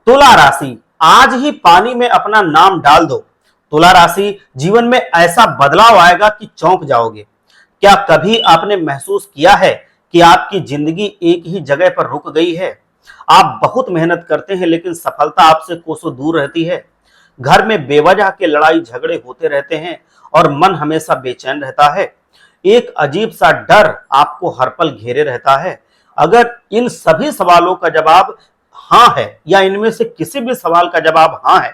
तुला राशि, आज ही पानी में अपना नाम डाल दो। तुला राशि, जीवन में ऐसा बदलाव आएगा कि चौंक जाओगे। क्या कभी आपने महसूस किया है कि आपकी जिंदगी एक ही जगह पर रुक गई है? आप बहुत मेहनत करते हैं लेकिन सफलता आपसे कोसों दूर रहती है। घर में बेवजह के लड़ाई झगड़े होते रहते हैं और मन हमेशा बेचैन रहता है। एक अजीब सा डर आपको हर पल घेरे रहता है। अगर इन सभी सवालों का जवाब हाँ है या इनमें से किसी भी सवाल का जवाब हाँ है,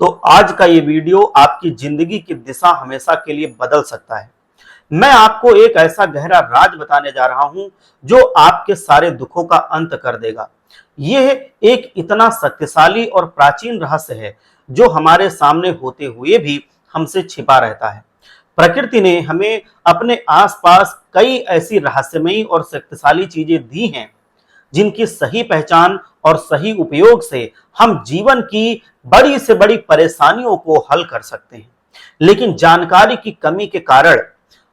तो आज का ये वीडियो आपकी जिंदगी की दिशा हमेशा के लिए बदल सकता है। मैं आपको एक ऐसा गहरा राज बताने जा रहा हूं जो आपके सारे दुखों का अंत कर देगा। यह एक इतना शक्तिशाली और प्राचीन रहस्य है जो हमारे सामने होते हुए भी हमसे छिपा रहता है। प्रकृति ने हमें अपने आसपास कई ऐसी रहस्यमयी और शक्तिशाली चीजें दी हैं जिनकी सही पहचान और सही उपयोग से हम जीवन की बड़ी से बड़ी परेशानियों को हल कर सकते हैं। लेकिन जानकारी की कमी के कारण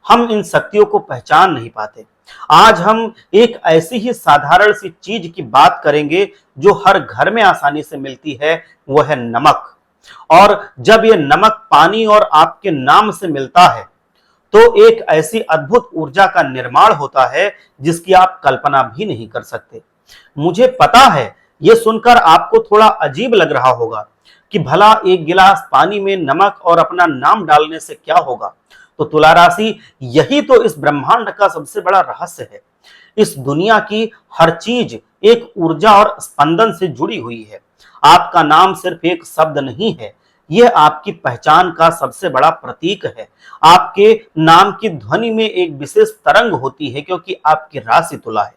हम इन शक्तियों को पहचान नहीं पाते। आज हम एक ऐसी ही साधारण सी चीज की बात करेंगे जो हर घर में आसानी से मिलती है, वो है नमक। और जब ये नमक पानी और आपके नाम से मिलता है तो एक ऐसी अद्भुत ऊर्जा का निर्माण होता है जिसकी आप कल्पना भी नहीं कर सकते। मुझे पता है ये सुनकर आपको थोड़ा अजीब लग रहा होगा कि भला एक गिलास पानी में नमक और अपना नाम डालने से क्या होगा। तो तुला राशि, यही तो इस ब्रह्मांड का सबसे बड़ा रहस्य है। इस दुनिया की हर चीज एक ऊर्जा और स्पंदन से जुड़ी हुई है। आपका नाम सिर्फ एक शब्द नहीं है, यह आपकी पहचान का सबसे बड़ा प्रतीक है। आपके नाम की ध्वनि में एक विशेष तरंग होती है क्योंकि आपकी राशि तुला है,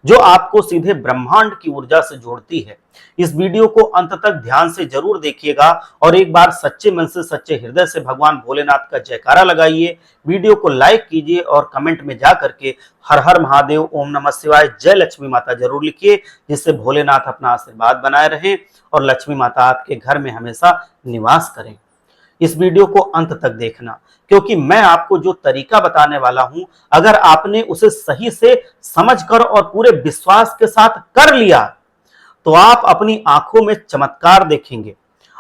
जो आपको सीधे ब्रह्मांड की ऊर्जा से जोड़ती है। इस वीडियो को अंत तक ध्यान से जरूर देखिएगा और एक बार सच्चे मन से सच्चे हृदय से भगवान भोलेनाथ का जयकारा लगाइए। वीडियो को लाइक कीजिए और कमेंट में जा करके हर हर महादेव, ओम नमः शिवाय, जय लक्ष्मी माता जरूर लिखिए, जिससे भोलेनाथ अपना आशीर्वाद बनाए रहें और लक्ष्मी माता आपके घर में हमेशा निवास करें। इस वीडियो को अंत तक देखना, क्योंकि मैं आपको जो तरीका बताने वाला हूं, अगर आपने उसे सही से समझकर और पूरे विश्वास के साथ कर लिया तो आप अपनी आंखों में चमत्कार देखेंगे।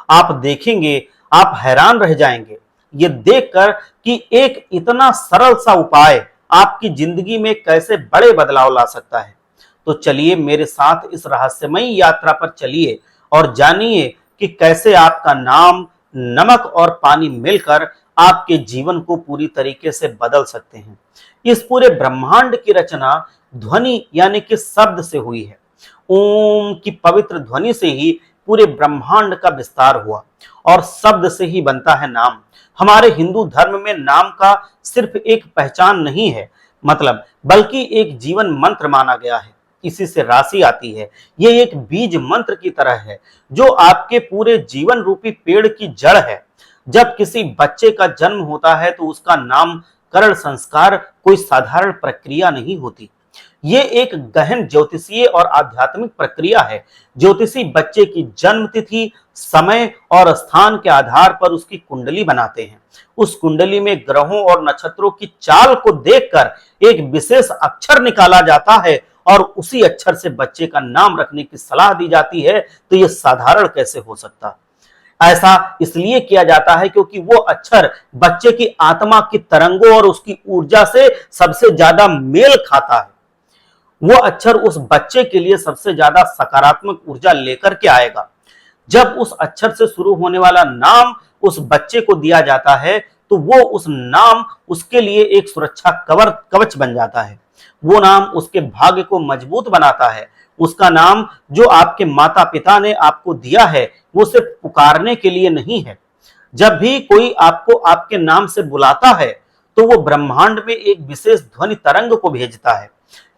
आप देखेंगे, आप हैरान रह जाएंगे ये देखकर कि एक इतना सरल सा उपाय आपकी जिंदगी में कैसे बड़े बदलाव ला सकता है। तो चलिए मेरे साथ इस रहस्यमयी यात्रा पर चलिए और जानिए कि कैसे आपका नाम, नमक और पानी मिलकर आपके जीवन को पूरी तरीके से बदल सकते हैं। इस पूरे ब्रह्मांड की रचना ध्वनि यानी कि शब्द से हुई है। ओम की पवित्र ध्वनि से ही पूरे ब्रह्मांड का विस्तार हुआ और शब्द से ही बनता है नाम। हमारे हिंदू धर्म में नाम का सिर्फ एक पहचान नहीं है मतलब, बल्कि एक जीवन मंत्र माना गया है। इसी से राशि आती है। ये एक बीज मंत्र की तरह है जो आपके पूरे जीवन रूपी पेड़ की जड़ है। जब किसी बच्चे का जन्म होता है तो उसका नामकरण संस्कार कोई साधारण प्रक्रिया नहीं होती। ये एक गहन ज्योतिषीय और आध्यात्मिक प्रक्रिया है। ज्योतिषी बच्चे की जन्म तिथि, समय और स्थान के आधार पर उसकी कुंडली बनाते हैं। उस कुंडली में ग्रहों और नक्षत्रों की चाल को देखकर एक विशेष अक्षर निकाला जाता है और उसी अक्षर से बच्चे का नाम रखने की सलाह दी जाती है। तो यह साधारण कैसे हो सकता? ऐसा इसलिए किया जाता है क्योंकि वो अक्षर बच्चे की आत्मा की तरंगों और उसकी ऊर्जा से सबसे ज्यादा मेल खाता है। वो अक्षर उस बच्चे के लिए सबसे ज्यादा सकारात्मक ऊर्जा लेकर के आएगा। जब उस अक्षर से शुरू होने वाला नाम उस बच्चे को दिया जाता है तो वो उस नाम उसके लिए एक सुरक्षा कवच बन जाता है। वो नाम उसके भाग्य को मजबूत बनाता है। उसका नाम जो आपके माता पिता ने आपको दिया है वो सिर्फ पुकारने के लिए नहीं है। जब भी कोई आपको आपके नाम से बुलाता है तो वो ब्रह्मांड में एक विशेष ध्वनि तरंग को भेजता है।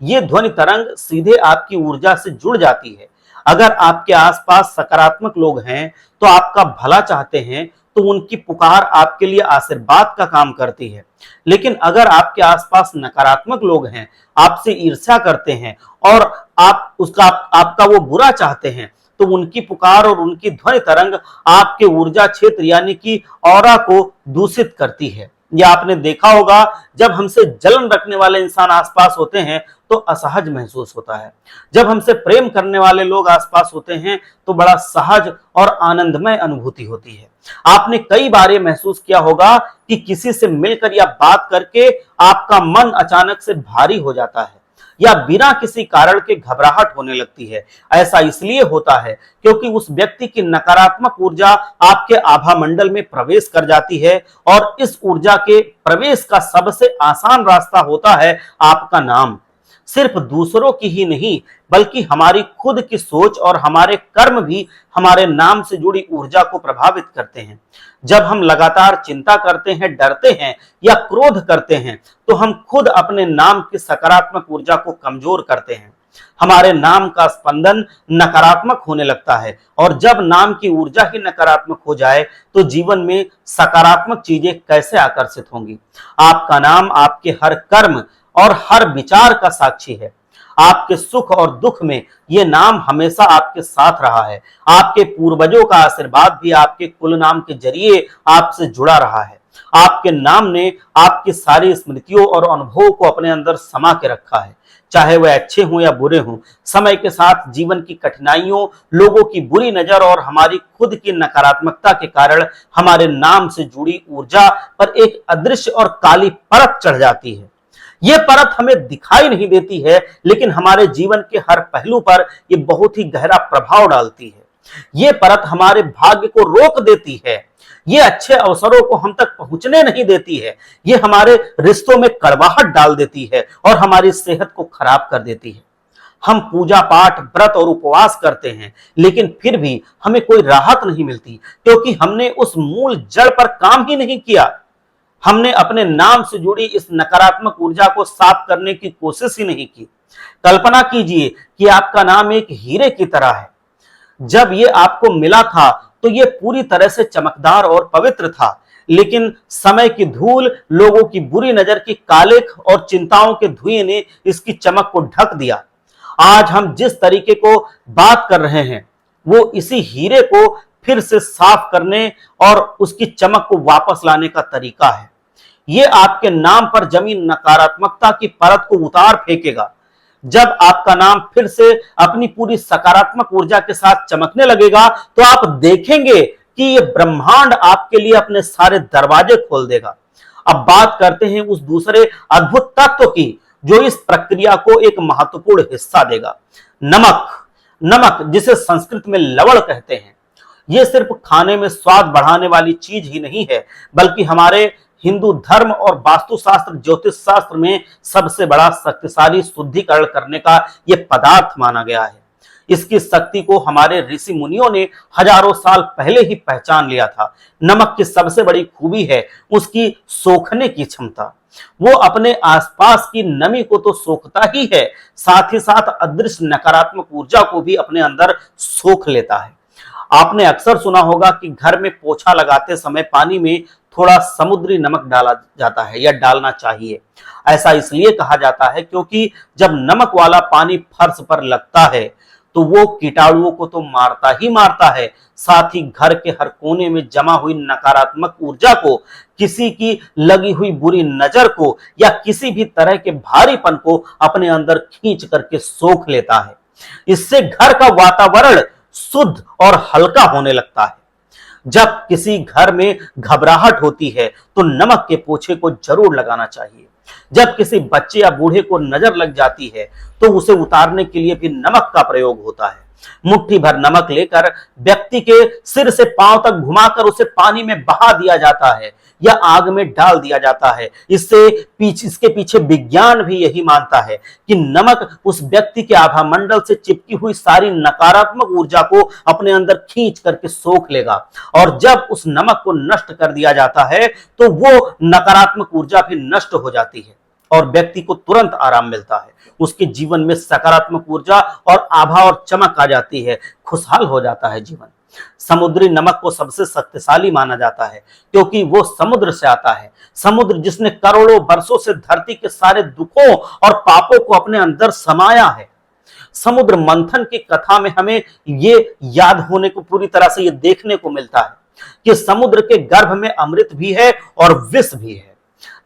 ये ध्वनि तरंग सीधे आपकी ऊर्जा से जुड़ जाती है। अगर आपके आसपास सकारात्मक लोग हैं तो आपका भला चाहते हैं तो उनकी पुकार आपके लिए आशीर्वाद का काम करती है। लेकिन अगर आपके आसपास नकारात्मक लोग हैं, आपसे ईर्ष्या करते हैं और आपका वो बुरा चाहते हैं तो उनकी पुकार और उनकी ध्वनि तरंग आपके ऊर्जा क्षेत्र यानी कि ऑरा को दूषित करती है। या आपने देखा होगा जब हमसे जलन रखने वाले इंसान आसपास होते हैं तो असहज महसूस होता है। जब हमसे प्रेम करने वाले लोग आसपास होते हैं तो बड़ा सहज और आनंदमय अनुभूति होती है। आपने कई बार ये महसूस किया होगा कि किसी से मिलकर या बात करके आपका मन अचानक से भारी हो जाता है या बिना किसी कारण के घबराहट होने लगती है। ऐसा इसलिए होता है क्योंकि उस व्यक्ति की नकारात्मक ऊर्जा आपके आभा मंडल में प्रवेश कर जाती है और इस ऊर्जा के प्रवेश का सबसे आसान रास्ता होता है आपका नाम। सिर्फ दूसरों की ही नहीं बल्कि हमारी खुद की सोच और हमारे कर्म भी हमारे नाम से जुड़ी ऊर्जा को प्रभावित करते हैं। जब हम लगातार चिंता करते हैं, डरते हैं या क्रोध करते हैं तो हम खुद अपने नाम की सकारात्मक ऊर्जा को कमजोर करते हैं। हमारे नाम का स्पंदन नकारात्मक होने लगता है और जब नाम की ऊर्जा ही नकारात्मक हो जाए तो जीवन में सकारात्मक चीजें कैसे आकर्षित होंगी। आपका नाम आपके हर कर्म और हर विचार का साक्षी है। आपके सुख और दुख में ये नाम हमेशा आपके साथ रहा है। आपके पूर्वजों का आशीर्वाद भी आपके कुल नाम के जरिए आपसे जुड़ा रहा है। आपके नाम ने आपकी सारी स्मृतियों और अनुभवों को अपने अंदर समा के रखा है। चाहे वह अच्छे हों या बुरे हों, समय के साथ जीवन की कठिनाइयों, लोगों की बुरी नजर और हमारी खुद की नकारात्मकता के कारण हमारे नाम से जुड़ी ऊर्जा पर एक अदृश्य और काली परत चढ़ जाती है। ये परत हमें दिखाई नहीं देती है लेकिन हमारे जीवन के हर पहलू पर ये बहुत ही गहरा प्रभाव डालती है। ये परत हमारे भाग्य को रोक देती है। ये अच्छे अवसरों को हम तक पहुंचने नहीं देती है। ये हमारे रिश्तों में कड़वाहट डाल देती है और हमारी सेहत को खराब कर देती है। हम पूजा पाठ, व्रत और उपवास करते हैं लेकिन फिर भी हमें कोई राहत नहीं मिलती क्योंकि हमने उस मूल जड़ पर काम ही नहीं किया। हमने अपने नाम से जुड़ी इस नकारात्मक ऊर्जा को साफ करने की कोशिश ही नहीं की। कल्पना कीजिए कि आपका नाम एक हीरे की तरह है। जब ये आपको मिला था तो ये पूरी तरह से चमकदार और पवित्र था, लेकिन समय की धूल, लोगों की बुरी नजर की कालिख और चिंताओं के धुएं ने इसकी चमक को ढक दिया। आज हम जिस तरीके को बात कर रहे हैं वो इसी हीरे को फिर से साफ करने और उसकी चमक को वापस लाने का तरीका है। ये आपके नाम पर जमी नकारात्मकता की परत को उतार फेंकेगा। जब आपका नाम फिर से अपनी पूरी सकारात्मक ऊर्जा के साथ चमकने लगेगा तो आप देखेंगे कि ये ब्रह्मांड आपके लिए अपने सारे दरवाजे खोल देगा। अब बात करते हैं उस दूसरे अद्भुत तत्व की जो इस प्रक्रिया को एक महत्वपूर्ण हिस्सा देगा। नमक। नमक जिसे संस्कृत में लवण कहते हैं, यह सिर्फ खाने में स्वाद बढ़ाने वाली चीज ही नहीं है बल्कि हमारे हिंदू धर्म और वास्तुशास्त्र, ज्योतिष शास्त्र में सबसे बड़ा शक्तिशाली शुद्धिकरण करने का यह पदार्थ माना गया है। इसकी शक्ति को हमारे ऋषि मुनियों ने हजारों साल पहले ही पहचान लिया था। नमक की सबसे बड़ी खूबी है उसकी सोखने की क्षमता। वो अपने आसपास की नमी को तो सोखता ही है, साथ ही साथ अदृश्य नकारात्मक ऊर्जा को भी अपने अंदर सोख लेता है। आपने अक्सर सुना होगा कि घर में पोछा लगाते समय पानी में थोड़ा समुद्री नमक डाला जाता है या डालना चाहिए। ऐसा इसलिए कहा जाता है क्योंकि जब नमक वाला पानी फर्श पर लगता है तो वो कीटाणुओं को तो मारता ही मारता है, साथ ही घर के हर कोने में जमा हुई नकारात्मक ऊर्जा को, किसी की लगी हुई बुरी नजर को या किसी भी तरह के भारीपन को अपने अंदर खींच करके सोख लेता है। इससे घर का वातावरण शुद्ध और हल्का होने लगता है। जब किसी घर में घबराहट होती है तो नमक के पोछे को जरूर लगाना चाहिए। जब किसी बच्चे या बूढ़े को नजर लग जाती है तो उसे उतारने के लिए भी नमक का प्रयोग होता है। मुट्ठी भर नमक लेकर व्यक्ति के सिर से पांव तक घुमाकर उसे पानी में बहा दिया जाता है या आग में डाल दिया जाता है। इसके पीछे विज्ञान भी यही मानता है कि नमक उस व्यक्ति के आभा मंडल से चिपकी हुई सारी नकारात्मक ऊर्जा को अपने अंदर खींच करके सोख लेगा और जब उस नमक को नष्ट कर दिया जाता है तो वो नकारात्मक ऊर्जा भी नष्ट हो जाती है और व्यक्ति को तुरंत आराम मिलता है। उसके जीवन में सकारात्मक ऊर्जा और आभा और चमक आ जाती है, खुशहाल हो जाता है जीवन। समुद्री नमक को सबसे शक्तिशाली माना जाता है क्योंकि वो समुद्र से आता है। समुद्र जिसने करोड़ों वर्षों से धरती के सारे दुखों और पापों को अपने अंदर समाया है। समुद्र मंथन की कथा में हमें ये याद होने को, पूरी तरह से ये देखने को मिलता है कि समुद्र के गर्भ में अमृत भी है और विष भी है।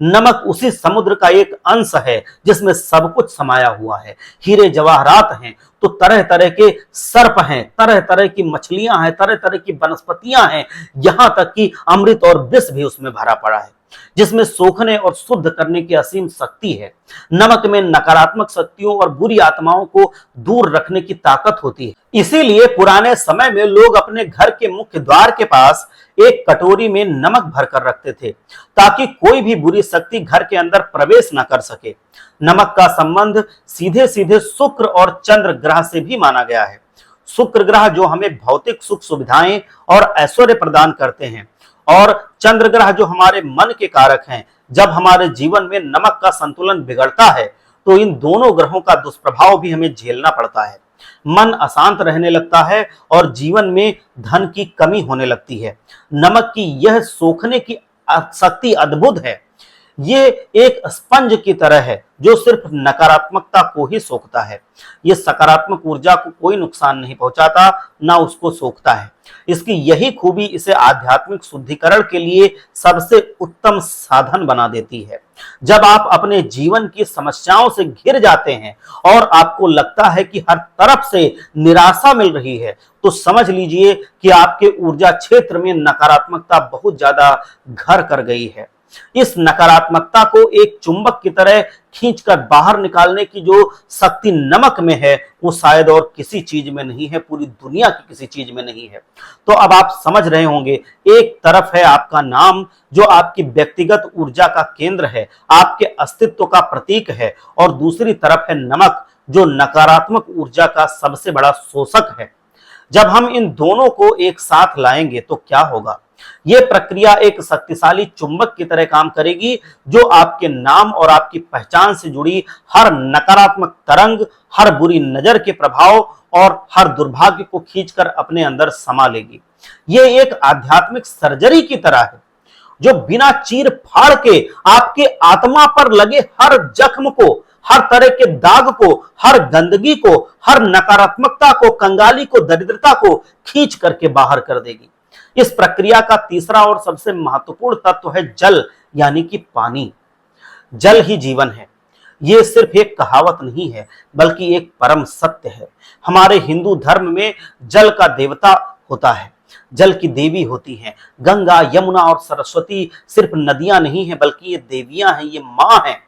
नमक उसी समुद्र का एक अंश है जिसमें सब कुछ समाया हुआ है। हीरे जवाहरात हैं तो तरह तरह के सर्प हैं, तरह तरह की मछलियां हैं, तरह तरह की वनस्पतियां हैं, यहां तक कि अमृत और विष भी उसमें भरा पड़ा है, जिसमें सोखने और शुद्ध करने की असीम शक्ति है। नमक में नकारात्मक शक्तियों और बुरी आत्माओं को दूर रखने की ताकत होती है। इसीलिए पुराने समय में लोग अपने घर के मुख्य द्वार के पास एक कटोरी में नमक भरकर रखते थे, ताकि कोई भी बुरी शक्ति घर के अंदर प्रवेश न कर सके। नमक का संबंध सीधे सीधे शुक्र और चंद्र ग्रह से भी माना गया है। शुक्र ग्रह जो हमें भौतिक सुख सुविधाएं और ऐश्वर्य प्रदान करते हैं, और चंद्र ग्रह जो हमारे मन के कारक हैं। जब हमारे जीवन में नमक का संतुलन बिगड़ता है तो इन दोनों ग्रहों का दुष्प्रभाव भी हमें झेलना पड़ता है। मन अशांत रहने लगता है और जीवन में धन की कमी होने लगती है। नमक की यह सोखने की शक्ति अद्भुत है। ये एक स्पंज की तरह है जो सिर्फ नकारात्मकता को ही सोखता है। ये सकारात्मक ऊर्जा को कोई नुकसान नहीं पहुंचाता, ना उसको सोखता है। इसकी यही खूबी इसे आध्यात्मिक शुद्धिकरण के लिए सबसे उत्तम साधन बना देती है। जब आप अपने जीवन की समस्याओं से घिर जाते हैं और आपको लगता है कि हर तरफ से निराशा मिल रही है, तो समझ लीजिए कि आपके ऊर्जा क्षेत्र में नकारात्मकता बहुत ज्यादा घर कर गई है। इस नकारात्मकता को एक चुंबक की तरह खींचकर बाहर निकालने की जो शक्ति नमक में है, वो शायद और किसी चीज में नहीं है, पूरी दुनिया की किसी चीज में नहीं है। तो अब आप समझ रहे होंगे, एक तरफ है आपका नाम जो आपकी व्यक्तिगत ऊर्जा का केंद्र है, आपके अस्तित्व का प्रतीक है, और दूसरी तरफ है नमक जो नकारात्मक ऊर्जा का सबसे बड़ा शोषक है। जब हम इन दोनों को एक साथ लाएंगे तो क्या होगा? यह प्रक्रिया एक शक्तिशाली चुंबक की तरह काम करेगी जो आपके नाम और आपकी पहचान से जुड़ी हर नकारात्मक तरंग, हर बुरी नजर के प्रभाव और हर दुर्भाग्य को खींचकर अपने अंदर समा लेगी। यह एक आध्यात्मिक सर्जरी की तरह है जो बिना चीर फाड़ के आपके आत्मा पर लगे हर जख्म को, हर तरह के दाग को, हर गंदगी को, हर नकारात्मकता को, कंगाली को, दरिद्रता को खींच करके बाहर कर देगी। इस प्रक्रिया का तीसरा और सबसे महत्वपूर्ण तत्व है जल, यानी कि पानी। जल ही जीवन है। यह सिर्फ एक कहावत नहीं है, बल्कि एक परम सत्य है। हमारे हिंदू धर्म में जल का देवता होता है, जल की देवी होती हैं। गंगा, यमुना और सरस्वती सिर्फ नदियां नहीं हैं, बल्कि ये देवियां हैं, ये मां हैं।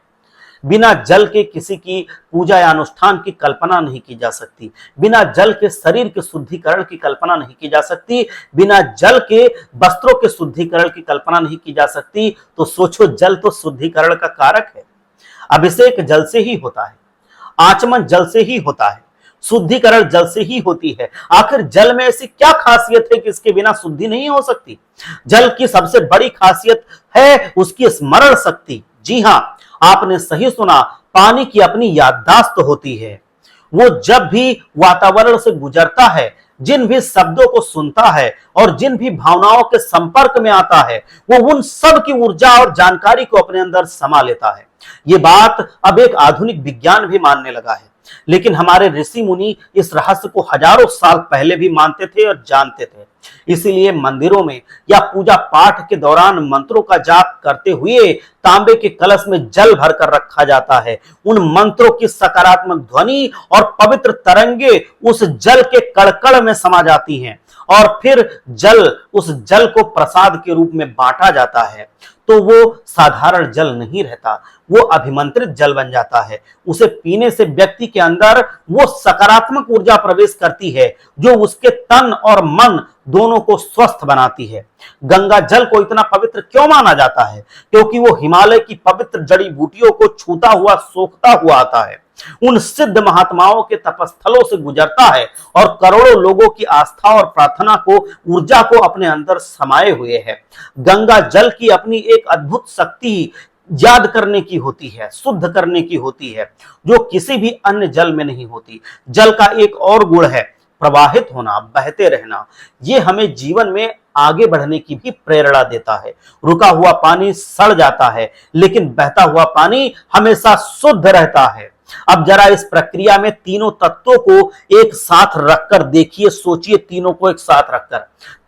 बिना जल के किसी की पूजा या अनुष्ठान की कल्पना नहीं की जा सकती। बिना जल के शरीर के शुद्धिकरण की कल्पना नहीं की जा सकती। बिना जल के वस्त्रों के शुद्धिकरण की कल्पना नहीं की जा सकती। तो सोचो, जल तो शुद्धिकरण का कारक है। अभिषेक जल से ही होता है, आचमन जल से ही होता है, शुद्धिकरण जल से ही होती है। आखिर जल में ऐसी क्या खासियत है कि इसके बिना शुद्धि नहीं हो सकती? जल की सबसे बड़ी खासियत है उसकी स्मरण शक्ति। जी हां, आपने सही सुना, पानी की अपनी याददाश्त होती है। वो जब भी वातावरण से गुजरता है, जिन भी शब्दों को सुनता है और जिन भी भावनाओं के संपर्क में आता है, वो उन सब की ऊर्जा और जानकारी को अपने अंदर समा लेता है। ये बात अब एक आधुनिक विज्ञान भी मानने लगा है, लेकिन हमारे ऋषि मुनि इस रहस्य को हजारों साल पहले भी मानते थे और जानते थे। इसीलिए मंदिरों में या पूजा पाठ के दौरान मंत्रों का जाप करते हुए तांबे के कलश में जल भरकर रखा जाता है। उन मंत्रों की सकारात्मक ध्वनि और पवित्र तरंगे उस जल के कड़कड़ में समा जाती हैं और फिर उस जल को प्रसाद के रूप में बांटा जाता है। तो वो साधारण जल नहीं रहता, वो अभिमंत्रित जल बन जाता है। उसे पीने से व्यक्ति के अंदर वो सकारात्मक ऊर्जा प्रवेश करती है जो उसके तन और मन दोनों को स्वस्थ बनाती है। गंगा जल को इतना पवित्र क्यों माना जाता है? क्योंकि वो हिमालय की पवित्र जड़ी बूटियों को छूता हुआ, सोखता हुआ आता है, उन सिद्ध महात्माओं के तपस्थलों से गुजरता है और करोड़ों लोगों की आस्था और प्रार्थना को, ऊर्जा को अपने अंदर समाये हुए है। गंगा जल की अपनी एक अद्भुत शक्ति याद करने की होती है, शुद्ध करने की होती है, जो किसी भी अन्य जल में नहीं होती। जल का एक और गुण है प्रवाहित होना, बहते रहना। ये हमें जीवन में आगे बढ़ने की भी प्रेरणा देता है। रुका हुआ पानी सड़ जाता है, लेकिन बहता हुआ पानी हमेशा शुद्ध रहता है। अब जरा इस प्रक्रिया में तीनों तत्वों को एक साथ रखकर देखिए, सोचिए, तीनों को एक साथ रखकर।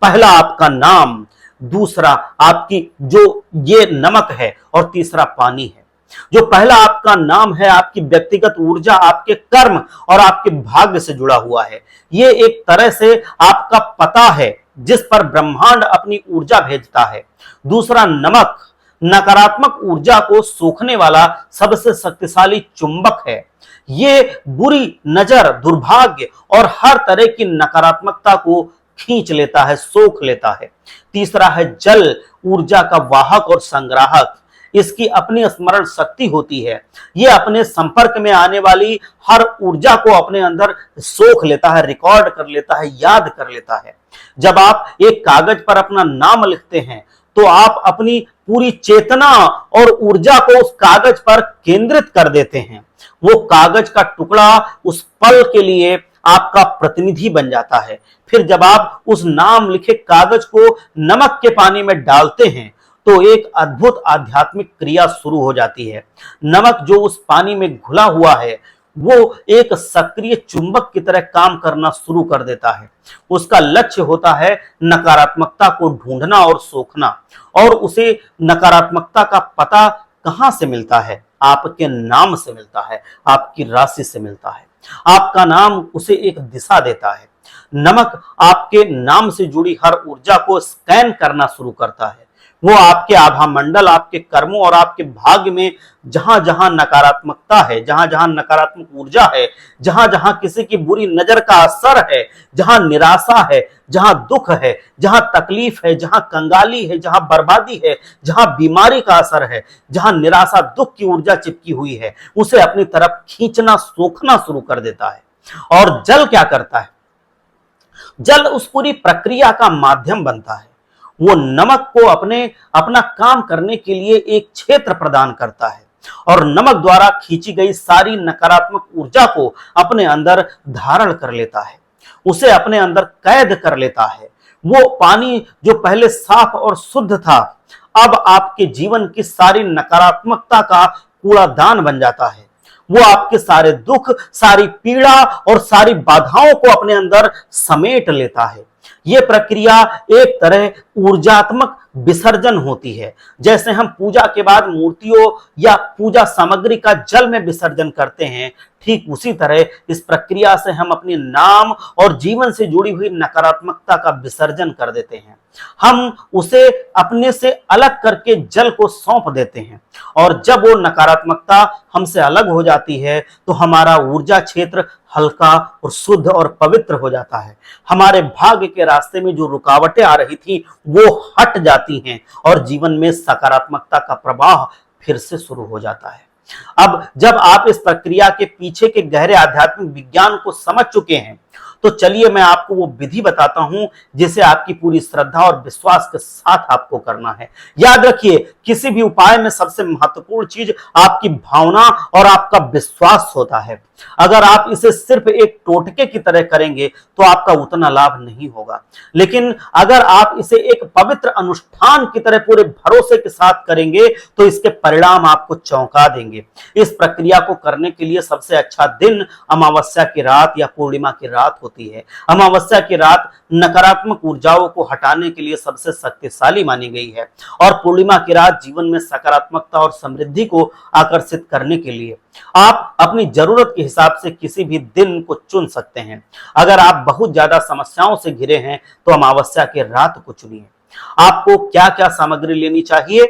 पहला आपका नाम, दूसरा आपकी जो ये नमक है, और तीसरा पानी है। जो पहला आपका नाम है, आपकी व्यक्तिगत ऊर्जा, आपके कर्म और आपके भाग्य से जुड़ा हुआ है। ये एक तरह से आपका पता है जिस पर ब्रह्मांड अपनी ऊर्जा भेजता है। दूसरा नमक नकारात्मक ऊर्जा को सोखने वाला सबसे शक्तिशाली चुंबक है। ये बुरी नजर, दुर्भाग्य और हर तरह की नकारात्मकता को खींच लेता है, सोख लेता है। तीसरा है जल, ऊर्जा का वाहक और संग्राहक। इसकी अपनी स्मरण शक्ति होती है। ये अपने संपर्क में आने वाली हर ऊर्जा को अपने अंदर सोख लेता है, रिकॉर्ड कर लेता है, याद कर लेता है। जब आप एक कागज पर अपना नाम लिखते हैं तो आप अपनी पूरी चेतना और ऊर्जा को उस कागज पर केंद्रित कर देते हैं। वो कागज का टुकड़ा उस पल के लिए आपका प्रतिनिधि बन जाता है। फिर जब आप उस नाम लिखे कागज को नमक के पानी में डालते हैं तो एक अद्भुत आध्यात्मिक क्रिया शुरू हो जाती है। नमक जो उस पानी में घुला हुआ है वो एक सक्रिय चुंबक की तरह काम करना शुरू कर देता है। उसका लक्ष्य होता है नकारात्मकता को ढूंढना और सोखना। और उसे नकारात्मकता का पता कहां से मिलता है? आपके नाम से मिलता है, आपकी राशि से मिलता है। आपका नाम उसे एक दिशा देता है। नमक आपके नाम से जुड़ी हर ऊर्जा को स्कैन करना शुरू करता है। वो आपके आभा मंडल, आपके कर्मों और आपके भाग्य में जहां जहां नकारात्मकता है, जहां जहां नकारात्मक ऊर्जा है, जहां जहां किसी की बुरी नजर का असर है, जहां निराशा है, जहां दुख है, जहां तकलीफ है, जहां कंगाली है, जहां बर्बादी है, जहां बीमारी का असर है, जहां निराशा दुख की ऊर्जा चिपकी हुई है, उसे अपनी तरफ खींचना, सोखना शुरू कर देता है। और जल क्या करता है? जल उस पूरी प्रक्रिया का माध्यम बनता है। वो नमक को अपना काम करने के लिए एक क्षेत्र प्रदान करता है और नमक द्वारा खींची गई सारी नकारात्मक ऊर्जा को अपने अंदर धारण कर लेता है, उसे अपने अंदर कैद कर लेता है। वो पानी जो पहले साफ और शुद्ध था, अब आपके जीवन की सारी नकारात्मकता का कूड़ादान बन जाता है। वो आपके सारे दुख, सारी पीड़ा और सारी बाधाओं को अपने अंदर समेट लेता है। ये प्रक्रिया एक तरह ऊर्जात्मक विसर्जन होती है। जैसे हम पूजा के बाद मूर्तियों या पूजा सामग्री का जल में विसर्जन करते हैं, ठीक उसी तरह इस प्रक्रिया से हम अपने नाम और जीवन से जुड़ी हुई नकारात्मकता का विसर्जन कर देते हैं। हम उसे अपने से अलग करके जल को सौंप देते हैं और जब वो नकारात्मकता हमसे अलग हो जाती है तो हमारा ऊर्जा क्षेत्र हल्का और शुद्ध और पवित्र हो जाता है। हमारे भाग्य के रास्ते में जो रुकावटें आ रही थी वो हट जाती हैं और जीवन में सकारात्मकता का प्रवाह फिर से शुरू हो जाता है। अब जब आप इस प्रक्रिया के पीछे के गहरे आध्यात्मिक विज्ञान को समझ चुके हैं तो चलिए मैं आपको वो विधि बताता हूं जिसे आपकी पूरी श्रद्धा और विश्वास के साथ आपको करना है। याद रखिए, किसी भी उपाय में सबसे महत्वपूर्ण चीज आपकी भावना और आपका विश्वास होता है। अगर आप इसे सिर्फ एक टोटके की तरह करेंगे तो आपका उतना लाभ नहीं होगा, लेकिन अगर आप इसे एक पवित्र अनुष्ठान की तरह पूरे भरोसे के साथ करेंगे तो इसके परिणाम आपको चौंका देंगे। इस प्रक्रिया को करने के लिए सबसे अच्छा दिन अमावस्या की रात या पूर्णिमा की रात होती है। अमावस्या की रात नकारात्मक ऊर्जाओं को हटाने के लिए सबसे शक्तिशाली मानी गई है और पूर्णिमा की रात जीवन में सकारात्मकता और समृद्धि को आकर्षित करने के लिए। आप अपनी जरूरत के हिसाब से किसी भी दिन को चुन सकते हैं। अगर आप बहुत ज्यादा समस्याओं से घिरे हैं तो अमावस्या की रात को चुनिए। आपको क्या क्या सामग्री लेनी चाहिए?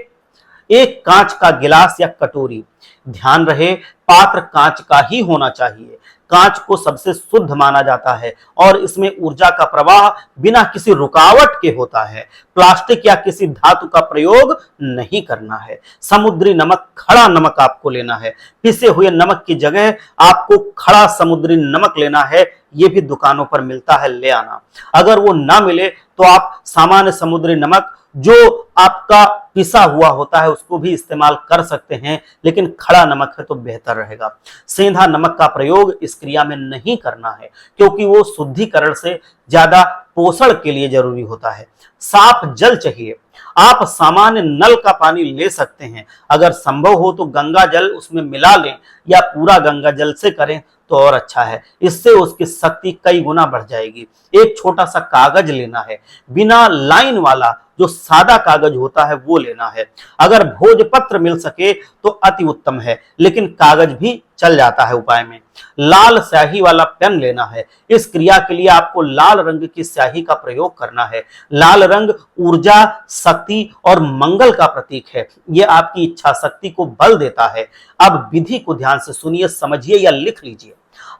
एक कांच का गिलास या कटोरी। ध्यान रहे, पात्र कांच का ही होना चाहिए। कांच को सबसे शुद्ध माना जाता है और इसमें ऊर्जा का प्रवाह बिना किसी रुकावट के होता है। प्लास्टिक या किसी धातु का प्रयोग नहीं करना है। समुद्री नमक, खड़ा नमक आपको लेना है। पिसे हुए नमक की जगह आपको खड़ा समुद्री नमक लेना है। ये भी दुकानों पर मिलता है, ले आना। अगर वो ना मिले तो आप सामान्य समुद्री नमक जो आपका पिसा हुआ होता है उसको भी इस्तेमाल कर सकते हैं, लेकिन खड़ा नमक है तो बेहतर रहेगा। सेंधा नमक का प्रयोग इस क्रिया में नहीं करना है क्योंकि वो शुद्धिकरण से ज्यादा पोषण के लिए जरूरी होता है। साफ जल चाहिए। आप सामान्य नल का पानी ले सकते हैं, अगर संभव हो तो गंगा जल उसमें मिला लें या पूरा गंगा जल से करें तो और अच्छा है, इससे उसकी शक्ति कई गुना बढ़ जाएगी। एक छोटा सा कागज लेना है, बिना लाइन वाला जो सादा कागज होता है वो लेना है। अगर भोजपत्र मिल सके तो अति उत्तम है, लेकिन कागज भी चल जाता है उपाय में। लाल स्याही वाला पेन लेना है। इस क्रिया के लिए आपको लाल रंग की स्याही का प्रयोग करना है। लाल रंग ऊर्जा, शक्ति और मंगल का प्रतीक है। यह आपकी इच्छा शक्ति को बल देता है। अब विधि को ध्यान से सुनिए, समझिए या लिख लीजिए।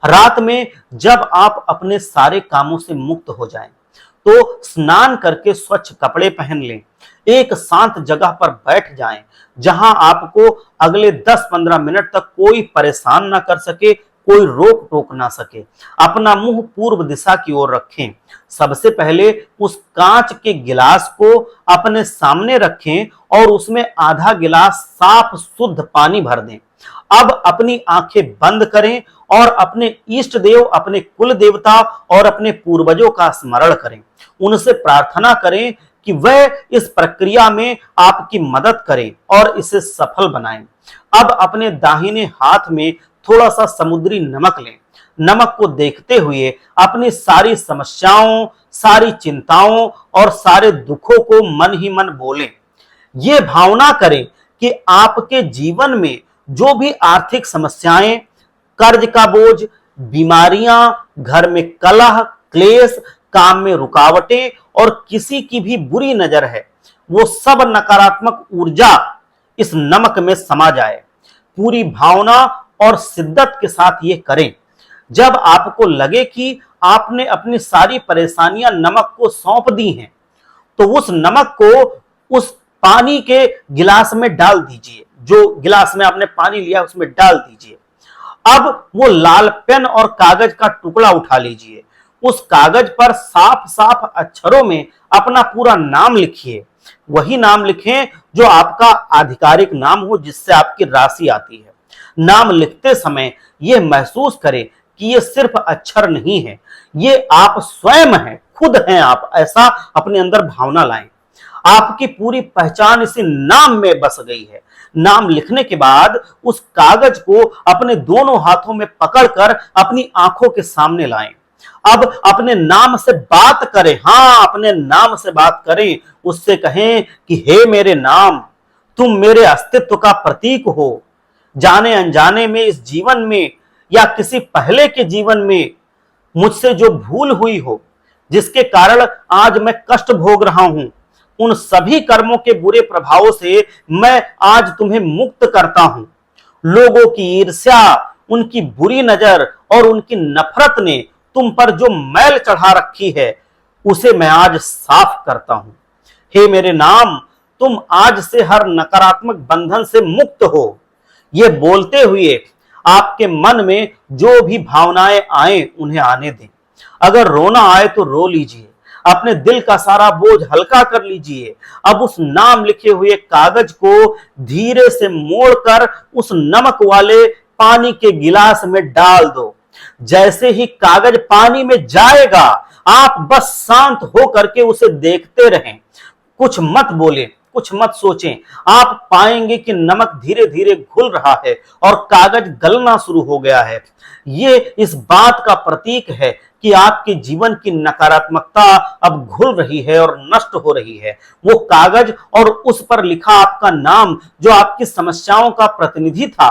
रात में जब आप अपने सारे कामों से मुक्त हो जाएं, तो स्नान करके स्वच्छ कपड़े पहन लें। एक शांत जगह पर बैठ जाएं, जहां आपको अगले 10-15 मिनट तक कोई परेशान ना कर सके, कोई रोक टोक ना सके। अपना मुंह पूर्व दिशा की ओर रखें। सबसे पहले उस कांच के गिलास को अपने सामने रखें और उसमें आधा गिलास साफ शुद्ध पानी भर दें। अब अपनी आंखें बंद करें और अपने इष्ट देव, अपने कुल देवता और अपने पूर्वजों का स्मरण करें। उनसे प्रार्थना करें कि वह इस प्रक्रिया में आपकी मदद करें और इसे सफल बनाएं। अब अपने दाहिने हाथ में थोड़ा सा समुद्री नमक लें। नमक को देखते हुए अपनी सारी समस्याओं, सारी चिंताओं और सारे दुखों को मन ही मन बोलें। ये भावना करें कि आपके जीवन में जो भी आर्थिक समस्याएं, कर्ज का बोझ, बीमारियां, घर में कलह, क्लेश, काम में रुकावटें और किसी की भी बुरी नजर है, वो सब नकारात्मक ऊर्जा इस नमक में समा जाए। पूरी भावना और शिद्दत के साथ ये करें। जब आपको लगे कि आपने अपनी सारी परेशानियां नमक को सौंप दी हैं, तो उस नमक को उस पानी के गिलास में डाल दीजिए। जो गिलास में आपने पानी लिया उसमें डाल दीजिए। अब वो लाल पेन और कागज का टुकड़ा उठा लीजिए। उस कागज पर साफ साफ अक्षरों में अपना पूरा नाम लिखिए। वही नाम लिखें जो आपका आधिकारिक नाम हो, जिससे आपकी राशि आती है। नाम लिखते समय यह महसूस करें कि ये सिर्फ अक्षर नहीं है, ये आप स्वयं हैं, खुद हैं आप। ऐसा अपने अंदर भावना लाएं। आपकी पूरी पहचान इसी नाम में बस गई है। नाम लिखने के बाद उस कागज को अपने दोनों हाथों में पकड़कर अपनी आंखों के सामने लाएं। अब अपने नाम से बात करें। हां, अपने नाम से बात करें। उससे कहें कि हे मेरे नाम, तुम मेरे अस्तित्व का प्रतीक हो। जाने अनजाने में इस जीवन में या किसी पहले के जीवन में मुझसे जो भूल हुई हो, जिसके कारण आज मैं कष्ट भोग रहा हूं, उन सभी कर्मों के बुरे प्रभावों से मैं आज तुम्हें मुक्त करता हूं। लोगों की ईर्ष्या, उनकी बुरी नजर और उनकी नफरत ने तुम पर जो मैल चढ़ा रखी है, उसे मैं आज साफ करता हूं। हे मेरे नाम, तुम आज से हर नकारात्मक बंधन से मुक्त हो। ये बोलते हुए आपके मन में जो भी भावनाएं आए उन्हें आने दें। अगर रोना आए तो रो लीजिए। अपने दिल का सारा बोझ हल्का कर लीजिए। अब उस नाम लिखे हुए कागज को धीरे से मोड़कर उस नमक वाले पानी के गिलास में डाल दो। जैसे ही कागज पानी में जाएगा, आप बस शांत होकर के उसे देखते रहें। कुछ मत बोलें, कुछ मत सोचें। आप पाएंगे कि नमक धीरे धीरे घुल रहा है और कागज गलना शुरू हो गया है। ये इस बात का प्रतीक है कि आपके जीवन की नकारात्मकता अब घुल रही है और नष्ट हो रही है। वो कागज और उस पर लिखा आपका नाम, जो आपकी समस्याओं का प्रतिनिधि था,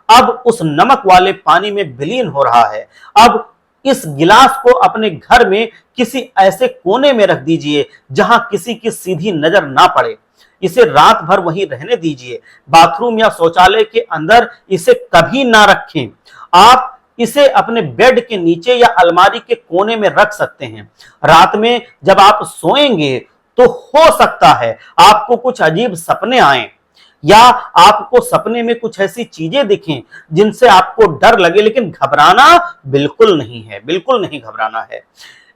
अब उस नमक वाले पानी में विलीन हो रहा है। अब इस गिलास को अपने घर में किसी ऐसे कोने में रख दीजिए जहां किसी की सीधी नजर ना पड़े। इसे रात भर वहीं रहने दीजिए। बाथरूम या शौचालय के अंदर इसे कभी ना रखें। आप इसे अपने बेड के नीचे या अलमारी के कोने में रख सकते हैं। रात में जब आप सोएंगे तो हो सकता है आपको कुछ अजीब सपने आएं, या आपको सपने में कुछ ऐसी चीजें दिखें जिनसे आपको डर लगे, लेकिन घबराना बिल्कुल नहीं है, बिल्कुल नहीं घबराना है।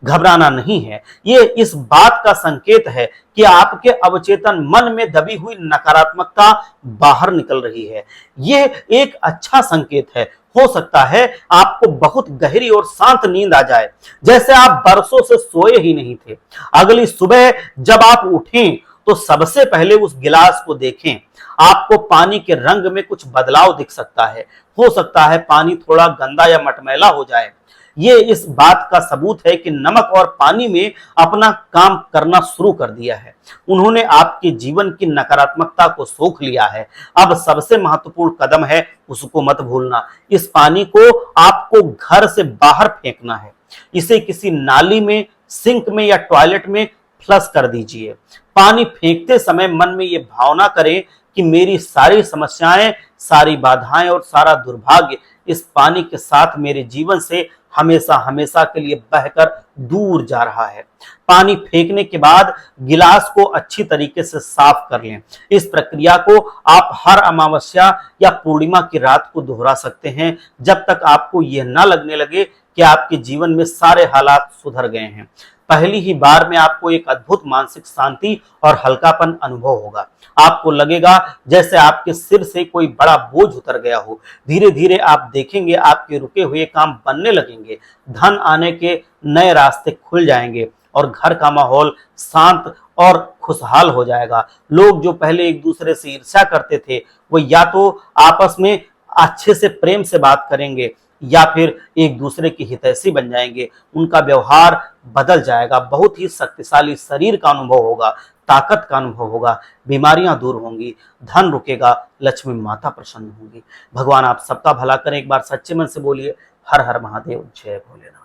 घबराना नहीं है। ये इस बात का संकेत है कि आपके अवचेतन मन में दबी हुई नकारात्मकता बाहर निकल रही है। ये एक अच्छा संकेत है। हो सकता है आपको बहुत गहरी और शांत नींद आ जाए, जैसे आप बरसों से सोए ही नहीं थे। अगली सुबह जब आप उठें तो सबसे पहले उस गिलास को देखें। आपको पानी के रंग में कुछ बदलाव दिख सकता है। हो सकता है पानी थोड़ा गंदा या मटमैला हो जाए। ये इस बात का सबूत है कि नमक और पानी में अपना काम करना शुरू कर दिया है। उन्होंने आपके जीवन की नकारात्मकता को सोख लिया है। अब सबसे महत्वपूर्ण कदम है उसको मत भूलना। इस पानी को आपको घर से बाहर फेंकना है। इसे किसी नाली में, सिंक में या टॉयलेट में फ्लश कर दीजिए। पानी फेंकते समय मन में ये भावना करें कि मेरी सारी समस्याएं, सारी बाधाएं और सारा दुर्भाग्य इस पानी के साथ मेरे जीवन से हमेशा हमेशा के लिए बहकर दूर जा रहा है। पानी फेंकने के बाद गिलास को अच्छी तरीके से साफ कर लें। इस प्रक्रिया को आप हर अमावस्या या पूर्णिमा की रात को दोहरा सकते हैं, जब तक आपको यह न लगने लगे कि आपके जीवन में सारे हालात सुधर गए हैं। पहली ही बार में आपको एक अद्भुत मानसिक शांति और हल्कापन अनुभव होगा। आपको लगेगा जैसे आपके सिर से कोई बड़ा बोझ उतर गया हो। धीरे धीरे आप देखेंगे आपके रुके हुए काम बनने लगेंगे, धन आने के नए रास्ते खुल जाएंगे और घर का माहौल शांत और खुशहाल हो जाएगा। लोग जो पहले एक दूसरे से ईर्ष्या करते थे, वो या तो आपस में अच्छे से प्रेम से बात करेंगे या फिर एक दूसरे की हितैषी बन जाएंगे। उनका व्यवहार बदल जाएगा। बहुत ही शक्तिशाली शरीर का अनुभव होगा, ताकत का अनुभव होगा, बीमारियां दूर होंगी, धन रुकेगा, लक्ष्मी माता प्रसन्न होंगी। भगवान आप सबका भला करें। एक बार सच्चे मन से बोलिए हर हर महादेव, जय भोलेनाथ।